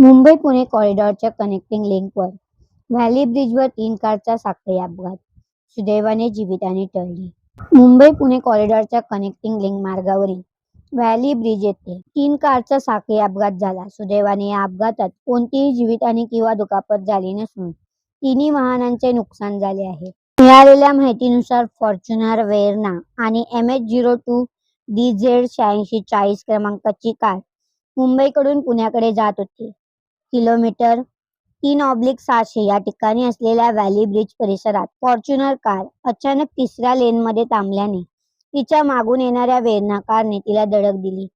Mumbai Pune कॉरिडॉरच्या connecting लिंकवर valley ब्रिजवर 3 कारचा साखळी अपघात. सुदैवाने जीवितहानी टळली. मुंबई पुणे कॉरिडॉरच्या कनेक्टिंग लिंक मार्गावरील व्हॅली ब्रिज येथे 3 कारचा साखळी अपघात झाला. सुदैवाने या अपघातात कोणतीही जीवितहानी किंवा दुखापत झाली नसून तिन्ही वाहनांचे नुकसान झाले आहे. मिळालेल्या माहितीनुसार फॉर्च्युनर वेर्ना आणि MH02 DZ8640 क्रमांकाची कार मुंबईकडून पुण्याकडे जात होती. किलोमीटर 3/600 या ठिकाणी असलेल्या व्हॅली ब्रिज परिसरात फॉर्च्युनर कार अचानक तिसऱ्या लेनमध्ये थांबल्याने तिच्या मागून येणाऱ्या वेर्ना कारने तिला धडक दिली.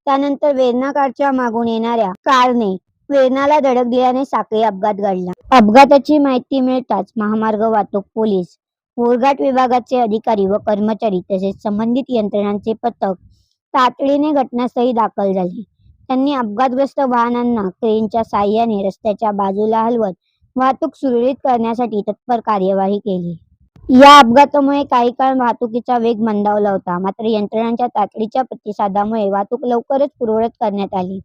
त्यानंतर वेर्ना कारच्या मागून येणाऱ्या कारने वेर्नाला धडक दिल्याने साखळी अपघात घडला. अपघाताची माहिती मिळताच महामार्ग वाहतूक पोलीस, बोरघाट विभागाचे अधिकारी व कर्मचारी तसेच संबंधित यंत्रणांचे पथक तातडीने घटनास्थळी दाखल झाले. त्यांनी अपघातग्रस्त वाहनांना क्रेनच्या साहाय्याने रस्त्याच्या बाजूला हलवत वाहतूक सुरळीत करण्यासाठी तत्पर कार्यवाही केली. या अपघातामुळे काही काळ वाहतुकीचा वेग मंदावला होता. मात्र यंत्रणांच्या तातडीच्या प्रतिसादामुळे वाहतूक लवकरच पूर्ववत करण्यात आली.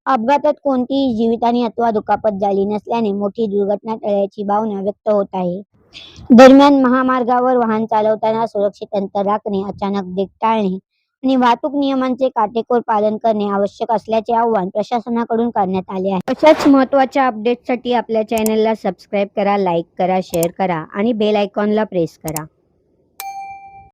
अपघातात कोणतीही जीवितहानी अथवा दुखापत झाली नसल्याने मोठी दुर्घटना टळल्याची भावना व्यक्त होत आहे. दरम्यान महामार्गावर वाहन चालवताना सुरक्षित अंतर राखणे, अचानक ब्रेक टाळणे आणि वाहतूक नियमांचे काटेकोर पालन करणे आवश्यक असल्याचे आवाहन प्रशासनाकडून करण्यात आले आहे. अशाच महत्त्वाच्या अपडेट्ससाठी आपल्या चॅनलला सबस्क्राईब करा, लाईक करा, शेअर करा आणि बेल आयकॉनला प्रेस करा.